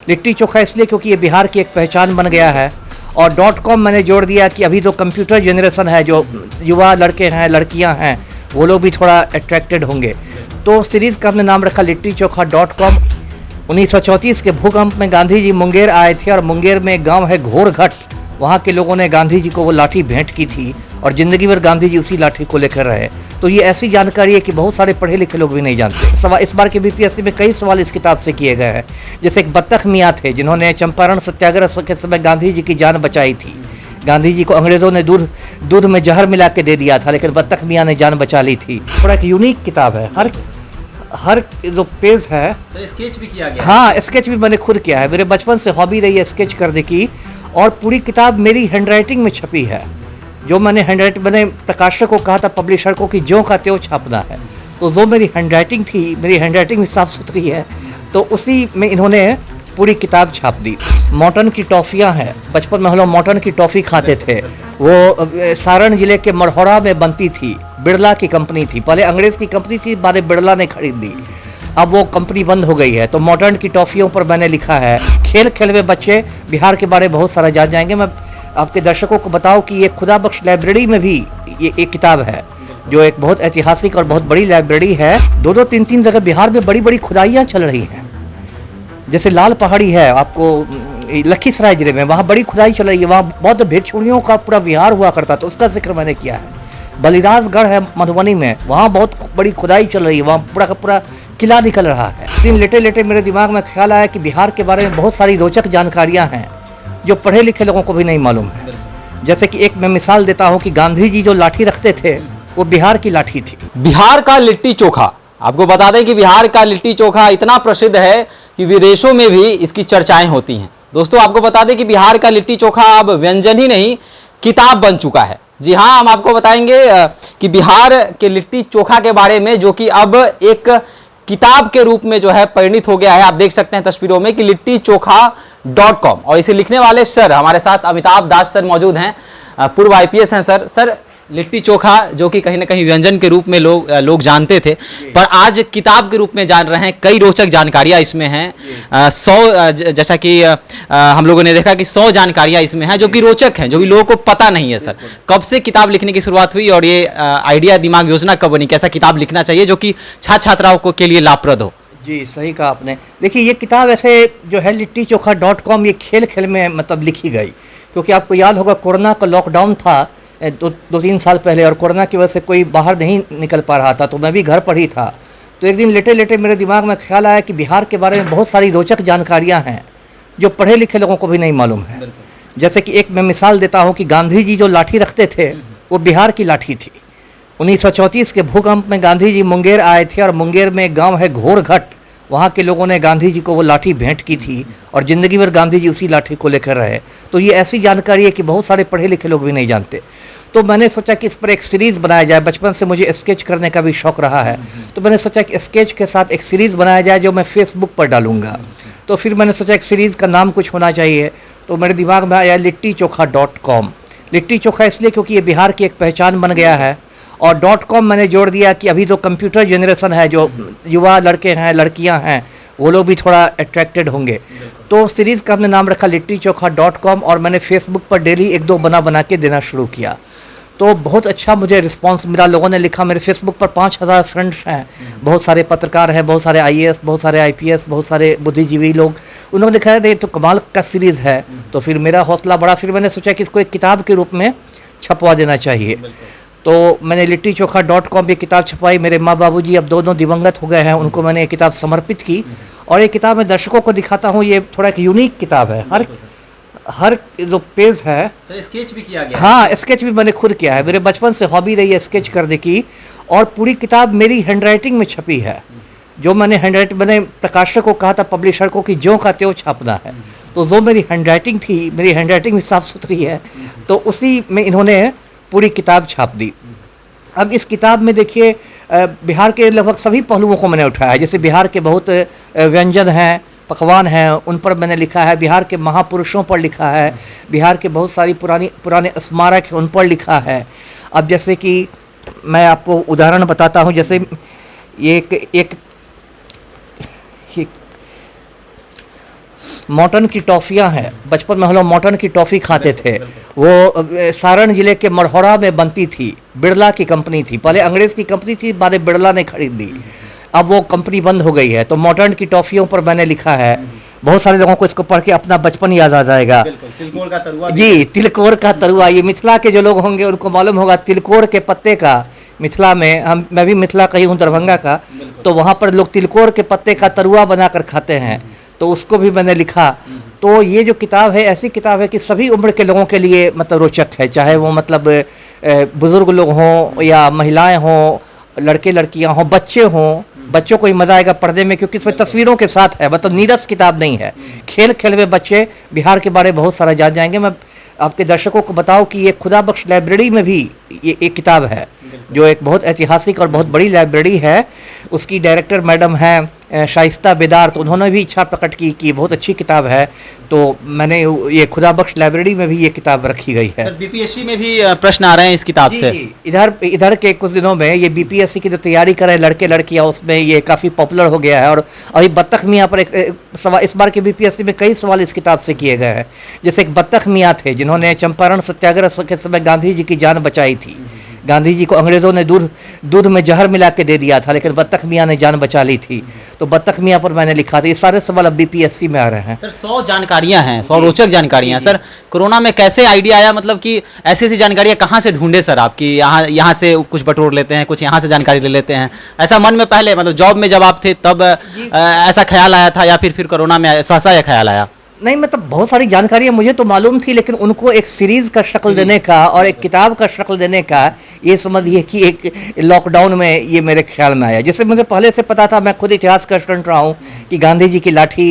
लिट्टी चोखा इसलिए क्योंकि ये बिहार की एक पहचान बन गया है, और .com मैंने जोड़ दिया कि अभी तो कंप्यूटर जनरेशन है, जो युवा लड़के हैं लड़कियां हैं वो लोग भी थोड़ा अट्रैक्टेड होंगे। तो सीरीज़ का हमने नाम रखा लिट्टी चोखा .com। 1934 के भूकंप में गांधी जी मुंगेर आए थे, और मुंगेर में एक गांव है घोड़घट, वहाँ के लोगों ने गांधी जी को वो लाठी भेंट की थी, और ज़िंदगी भर गांधी जी उसी लाठी को लेकर रहे। तो ये ऐसी जानकारी है कि बहुत सारे पढ़े लिखे लोग भी नहीं जानते। इस बार के बीपीएससी में कई सवाल इस किताब से किए गए हैं। जैसे एक बत्तख मियाँ थे जिन्होंने चंपारण सत्याग्रह के समय गांधी जी की जान बचाई थी। गांधी जी को अंग्रेज़ों ने दूध में जहर मिला के दे दिया था, लेकिन बत्तख मियाँ ने जान बचा ली थी। थोड़ा एक यूनिक किताब है, हर जो पेज है सर स्केच भी किया गया। हाँ, स्केच भी मैंने खुद किया है। मेरे बचपन से हॉबी रही है स्केच करने की, और पूरी किताब मेरी हैंडराइटिंग में छपी है। जो मैंने मैंने प्रकाशक को कहा था, पब्लिशर को, कि ज्यों का त्यों छापना है, तो जो मेरी हैंडराइटिंग थी, मेरी हैंडराइटिंग भी साफ़ सुथरी है, तो उसी में इन्होंने पूरी किताब छाप दी। मॉर्टन की टॉफ़ियाँ हैं, बचपन में हम लोग मॉर्टन की टॉफ़ी खाते थे। वो सारण जिले के मढ़ौरा में बनती थी, बिड़ला की कंपनी थी। पहले अंग्रेज़ की कंपनी थी, बाद में बिड़ला ने खरीद दी, अब वो कंपनी बंद हो गई है। तो मॉडर्न की टॉफ़ियों पर मैंने लिखा है। खेल खेल में बच्चे बिहार के बारे में बहुत सारा जान जाएंगे। मैं आपके दर्शकों को बताऊं कि ये खुदा बख्श लाइब्रेरी में भी ये एक किताब है, जो एक बहुत ऐतिहासिक और बहुत बड़ी लाइब्रेरी है। 2-2, 3-3 जगह बिहार में बड़ी बड़ी खुदाइयाँ चल रही हैं। जैसे लाल पहाड़ी है आपको लखीसराय जिले में, वहाँ बड़ी खुदाई चल रही है। वहाँ बौद्ध भिक्षुणियों का पूरा विहार हुआ करता था, उसका जिक्र मैंने किया है। बलिराजगढ़ है मधुबनी में, वहाँ बहुत बड़ी खुदाई चल रही है, वहाँ पूरा का पूरा किला निकल रहा है। दिन लेटे लेटे मेरे दिमाग में ख्याल आया कि बिहार के बारे में बहुत सारी रोचक जानकारियाँ हैं जो पढ़े लिखे लोगों को भी नहीं मालूम है। जैसे कि एक मैं मिसाल देता हूँ कि गांधी जी जो लाठी रखते थे वो बिहार की लाठी थी। बिहार का लिट्टी चोखा, आपको बता दें कि बिहार का लिट्टी चोखा इतना प्रसिद्ध है कि विदेशों में भी इसकी चर्चाएं होती हैं। दोस्तों आपको बता दें कि बिहार का लिट्टी चोखा अब व्यंजन ही नहीं, किताब बन चुका है। जी हाँ, हम आपको बताएंगे कि बिहार के लिट्टी चोखा के बारे में, जो कि अब एक किताब के रूप में जो है परिणित हो गया है। आप देख सकते हैं तस्वीरों में कि लिट्टी चोखा .com, और इसे लिखने वाले सर हमारे साथ अमिताभ दास सर मौजूद हैं, पूर्व IPS हैं। सर लिट्टी चोखा जो कि कहीं ना कहीं व्यंजन के रूप में लोग जानते थे, पर आज किताब के रूप में जान रहे हैं। कई रोचक जानकारियां इसमें हैं। 100 जैसा कि हम लोगों ने देखा कि 100 जानकारियां इसमें हैं जो कि रोचक हैं, जो भी लोगों को पता नहीं है। सर कब से किताब लिखने की शुरुआत हुई, और ये आइडिया दिमाग योजना कब बनी, कैसा किताब लिखना चाहिए जो कि छात्र छात्राओं को के लिए लाभप्रद हो? जी सही कहा आपने। देखिए ये किताब ऐसे जो है लिट्टी चोखा .com, ये खेल खेल में मतलब लिखी गई, क्योंकि आपको याद होगा कोरोना का लॉकडाउन था 2-3 साल पहले, और कोरोना की वजह से कोई बाहर नहीं निकल पा रहा था, तो मैं भी घर पर ही था। तो एक दिन लेटे लेटे मेरे दिमाग में ख्याल आया कि बिहार के बारे में बहुत सारी रोचक जानकारियां हैं जो पढ़े लिखे लोगों को भी नहीं मालूम है। जैसे कि एक मैं मिसाल देता हूं कि गांधी जी जो लाठी रखते थे वो बिहार की लाठी थी। 1934 के भूकंप में गांधी जी मुंगेर आए थे, और मुंगेर में एक गाँव है घोड़घट, वहाँ के लोगों ने गांधी जी को वो लाठी भेंट की थी, और ज़िंदगी भर गांधी जी उसी लाठी को लेकर रहे। तो ये ऐसी जानकारी है कि बहुत सारे पढ़े लिखे लोग भी नहीं जानते। तो मैंने सोचा कि इस पर एक सीरीज़ बनाया जाए। बचपन से मुझे स्केच करने का भी शौक़ रहा है, तो मैंने सोचा कि स्केच के साथ एक सीरीज़ बनाया जाए जो मैं फेसबुक पर डालूँगा। तो फिर मैंने सोचा एक सीरीज़ का नाम कुछ होना चाहिए, तो मेरे दिमाग में आया लिट्टी चोखा .com। लिट्टी चोखा इसलिए क्योंकि ये बिहार की एक पहचान बन गया है, और .com मैंने जोड़ दिया कि अभी तो कंप्यूटर जनरेशन है, जो युवा लड़के हैं लड़कियां हैं वो लोग भी थोड़ा अट्रैक्टेड होंगे। तो सीरीज़ का हमने नाम रखा लिट्टी चोखा .com, और मैंने फेसबुक पर डेली 1-2 बना के देना शुरू किया। तो बहुत अच्छा मुझे रिस्पांस मिला। लोगों ने लिखा, मेरे फेसबुक पर 5000 फ्रेंड्स हैं, बहुत सारे पत्रकार हैं, बहुत सारे IAS, बहुत सारे IPS, बहुत सारे बुद्धिजीवी लोग। उन्होंने लिखा है तो कमाल का सीरीज़ है। तो फिर मेरा हौसला बढ़ा, फिर मैंने सोचा कि इसको एक किताब के रूप में छपवा देना चाहिए। तो मैंने लिट्टी चोखा .com पे किताब छपवाई। मेरे माँ बाबूजी अब दोनों दिवंगत हो गए हैं, उनको मैंने ये किताब समर्पित की, और ये किताब मैं दर्शकों को दिखाता हूँ। ये थोड़ा एक यूनिक किताब है। हर जो पेज है सर स्केच भी किया गया। हाँ, स्केच भी मैंने खुद किया है। मेरे बचपन से हॉबी रही है स्केच करने की, और पूरी किताब मेरी हैंडराइटिंग में छपी है। जो मैंने प्रकाशक को कहा था, पब्लिशर को, कि ज्यों का त्यों छापना है, तो जो मेरी हैंडराइटिंग थी, मेरी हैंडराइटिंग भी साफ़ सुथरी है, तो उसी में इन्होंने पूरी किताब छाप दी। अब इस किताब में देखिए बिहार के लगभग सभी पहलुओं को मैंने उठाया है। जैसे बिहार के बहुत व्यंजन हैं, पकवान हैं, उन पर मैंने लिखा है। बिहार के महापुरुषों पर लिखा है। बिहार के बहुत सारी पुराने स्मारक हैं, उन पर लिखा है। अब जैसे कि मैं आपको उदाहरण बताता हूँ, जैसे ये एक मॉटन की टॉफ़ियाँ हैं, बचपन में हम लोग मॉटन की टॉफ़ी खाते थे। वो सारण जिले के मढ़ौरा में बनती थी, बिरला की कंपनी थी, पहले अंग्रेज़ की कंपनी थी, बाद में बिरला ने खरीद ली। अब वो कंपनी बंद हो गई है, तो मॉटन की टॉफ़ियों पर मैंने लिखा है। बहुत सारे लोगों को इसको पढ़ के अपना बचपन याद आ जाएगा। तिलकोर का तरुआ जी, तिलकोर का तरुआ, ये मिथिला के जो लोग होंगे उनको मालूम होगा तिलकोर के पत्ते का। मिथिला में मैं भी मिथिला का ही हूँ, दरभंगा का, तो वहाँ पर लोग तिलकोर के पत्ते का तरुआ बनाकर खाते हैं, तो उसको भी मैंने लिखा। तो ये जो किताब है, ऐसी किताब है कि सभी उम्र के लोगों के लिए मतलब रोचक है, चाहे वो मतलब बुज़ुर्ग लोग हों या महिलाएं हों, लड़के लड़कियां हों, बच्चे हों। बच्चों को ही मज़ा आएगा पढ़ने में, क्योंकि इसमें तस्वीरों के साथ है, मतलब नीरस किताब नहीं है। खेल खेल में बच्चे बिहार के बारे में बहुत सारा जान जाएंगे। मैं आपके दर्शकों को बताऊं कि ये खुदा बख्श लाइब्रेरी में भी ये एक किताब है, जो एक बहुत ऐतिहासिक और बहुत बड़ी लाइब्रेरी है। उसकी डायरेक्टर मैडम हैं शाइस्ता बेदार, तो उन्होंने भी इच्छा प्रकट की कि बहुत अच्छी किताब है, तो मैंने ये खुदा बख्श लाइब्रेरी में भी ये किताब रखी गई है। सर, बीपीएससी में भी प्रश्न आ रहे हैं इस किताब से। जी, इधर के कुछ दिनों में ये बीपीएससी की जो तैयारी कर रहे हैं लड़के लड़कियां, उसमें ये काफ़ी पॉपुलर हो गया है। और अभी बत्तख मियाँ पर एक सवाल, इस बार के बीपीएससी में कई सवाल इस किताब से किए गए हैं। जैसे एक बत्तख मियाँ थे जिन्होंने चंपारण सत्याग्रह के समय गांधी जी की जान बचाई थी। गांधी जी को अंग्रेज़ों ने दूध में जहर मिला के दे दिया था, लेकिन बत्तख मियाँ ने जान बचा ली थी, तो बत्तख मियाँ पर मैंने लिखा था। ये सारे सवाल अब बीपीएससी में आ रहे हैं। सर, 100 जानकारियां हैं, 100 रोचक जानकारियां। सर, कोरोना में कैसे आइडिया आया, मतलब कि ऐसी ऐसी जानकारियां कहाँ से ढूंढे सर आपकी? यहाँ से कुछ बटोर लेते हैं, कुछ यहाँ से जानकारी ले लेते हैं, ऐसा मन में पहले मतलब जॉब में जब आप थे तब ऐसा ख्याल आया था, या फिर कोरोना में सहसा यह ख्याल आया? नहीं, मतलब बहुत सारी जानकारियाँ मुझे तो मालूम थी, लेकिन उनको एक सीरीज़ का शक्ल देने का और एक किताब का शक्ल देने का, ये समझिए कि एक लॉकडाउन में ये मेरे ख्याल में आया। जैसे मुझे पहले से पता था, मैं खुद इतिहास का स्टूडेंट रहा हूँ, कि गांधी जी की लाठी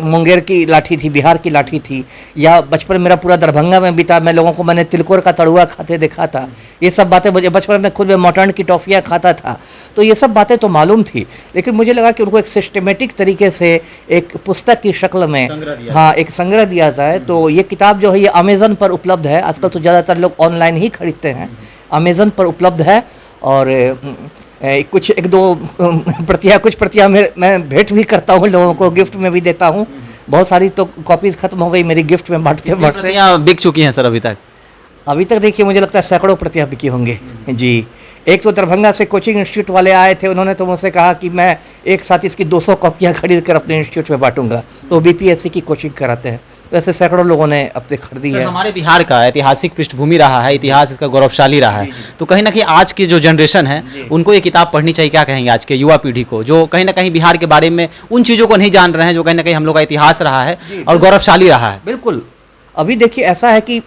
मुंगेर की लाठी थी, बिहार की लाठी थी, या बचपन मेरा पूरा दरभंगा में बीता, मैं लोगों को मैंने तिलकोर का तरुआ खाते देखा था। ये सब बातें मुझे बचपन में खुद में मॉटन की टॉफ़ियाँ खाता था, तो ये सब बातें तो मालूम थी, लेकिन मुझे लगा कि उनको एक सिस्टमेटिक तरीके से एक पुस्तक की शक्ल में, हाँ, एक संग्रह दिया जाए। तो ये किताब जो है ये अमेज़न पर उपलब्ध है। आजकल तो ज़्यादातर लोग ऑनलाइन ही खरीदते हैं, अमेज़न पर उपलब्ध है। और कुछ एक दो कुछ प्रतियाँ मैं भेंट भी करता हूँ लोगों को, गिफ्ट में भी देता हूँ। बहुत सारी तो कॉपीज़ ख़त्म हो गई मेरी गिफ्ट में बांटते बिक चुकी हैं सर अभी तक? अभी तक देखिए मुझे लगता है सैकड़ों प्रतियाँ बिकी होंगे जी। एक तो दरभंगा से कोचिंग इंस्टीट्यूट वाले आए थे, उन्होंने तो मुझसे कहा कि मैं एक साथ इसकी 200 कॉपियाँ खरीद कर अपने इंस्टीट्यूट में बांटूंगा, तो बीपीएससी की कोचिंग कराते हैं। तो ऐसे सैकड़ों लोगों ने अब तक खरीदी है। हमारे बिहार का ऐतिहासिक पृष्ठभूमि रहा है, इतिहास इसका गौरवशाली रहा है, तो कहीं ना कहीं आज की जो जनरेशन है उनको ये किताब पढ़नी चाहिए। क्या कहेंगे आज के युवा पीढ़ी को, जो कहीं ना कहीं बिहार के बारे में उन चीज़ों को नहीं जान रहे हैं जो कहीं ना कहीं हम लोग का इतिहास रहा है और गौरवशाली रहा है? बिल्कुल। अभी देखिए ऐसा है कि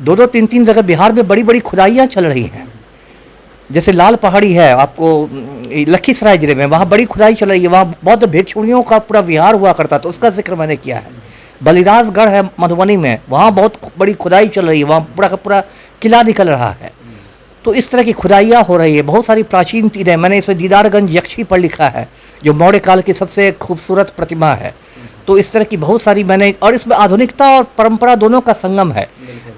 2-2, 3-3 जगह बिहार में बड़ी बड़ी खुदाइयाँ चल रही हैं। जैसे लाल पहाड़ी है आपको लखीसराय जिले में, वहाँ बड़ी खुदाई चल रही है, वहाँ बौद्ध भिक्षुणियों का पूरा विहार हुआ करता था, उसका जिक्र मैंने किया है। बलिराजगढ़ है मधुबनी में, वहाँ बहुत बड़ी खुदाई चल रही है, वहाँ पूरा का पूरा किला निकल रहा है। तो इस तरह की खुदाइयाँ हो रही है। बहुत सारी प्राचीन चीज़ें, मैंने इसे दीदारगंज यक्षी पर लिखा है, जो मौर्य काल की सबसे खूबसूरत प्रतिमा है। तो इस तरह की बहुत सारी मैंने, और इसमें आधुनिकता और परंपरा दोनों का संगम है।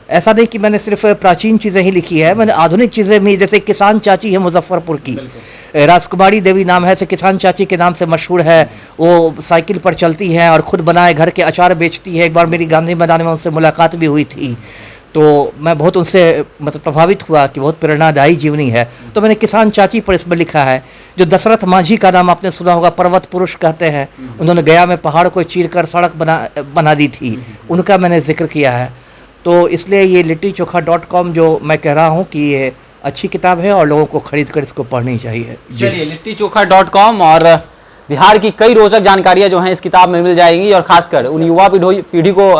ऐसा नहीं कि मैंने सिर्फ प्राचीन चीज़ें ही लिखी है, मैंने आधुनिक चीज़ें भी, जैसे किसान चाची है मुजफ्फरपुर की, राजकुमारी देवी नाम है, से किसान चाची के नाम से मशहूर है। वो साइकिल पर चलती हैं और खुद बनाए घर के अचार बेचती है। एक बार मेरी गांधी मैदान में उनसे मुलाकात भी हुई थी, तो मैं बहुत उनसे मतलब प्रभावित हुआ कि बहुत प्रेरणादायी जीवनी है। तो मैंने किसान चाची पर इसमें लिखा है। जो दशरथ मांझी का नाम आपने सुना होगा, पर्वत पुरुष कहते हैं, उन्होंने गया में पहाड़ को चीरकर सड़क बना दी थी, उनका मैंने जिक्र किया है। तो इसलिए ये लिट्टीचोखा.com जो मैं कह रहा हूँ कि ये अच्छी किताब है और लोगों को खरीद कर इसको पढ़नी चाहिए। चलिए, लिट्टीचोखा.com, और बिहार की कई रोचक जानकारियां जो हैं इस किताब में मिल जाएंगी। और खासकर उन युवा पीढ़ी को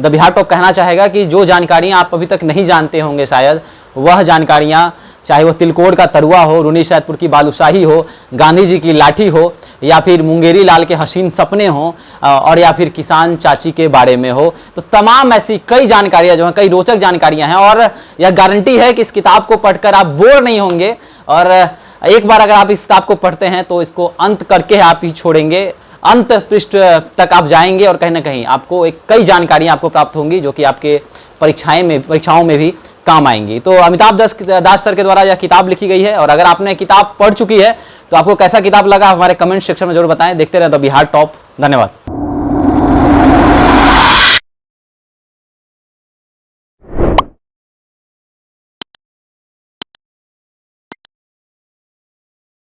द बिहार टॉप कहना चाहेगा कि जो जानकारियां आप अभी तक नहीं जानते होंगे, शायद वह जानकारियां, चाहे वो तिलकोर का तरुआ हो, रूनी सैदपुर की बालूशाही हो, गांधी जी की लाठी हो, या फिर मुंगेरी लाल के हसीन सपने हों, और या फिर किसान चाची के बारे में हो, तो तमाम ऐसी कई जानकारियां जो हैं, कई रोचक जानकारियां हैं। और यह गारंटी है कि इस किताब को पढ़कर आप बोर नहीं होंगे, और एक बार अगर आप इस किताब को पढ़ते हैं तो इसको अंत करके आप ही छोड़ेंगे, अंत पृष्ठ तक आप जाएंगे, और कहीं ना कहीं आपको कई जानकारियां आपको प्राप्त होंगी जो कि आपके परीक्षाओं में भी काम आएंगी। तो अमिताभ दास सर के द्वारा यह किताब लिखी गई है, और अगर आपने किताब पढ़ चुकी है तो आपको कैसा किताब लगा हमारे कमेंट सेक्शन में जरूर बताएं। देखते रहें द बिहार टॉप। धन्यवाद।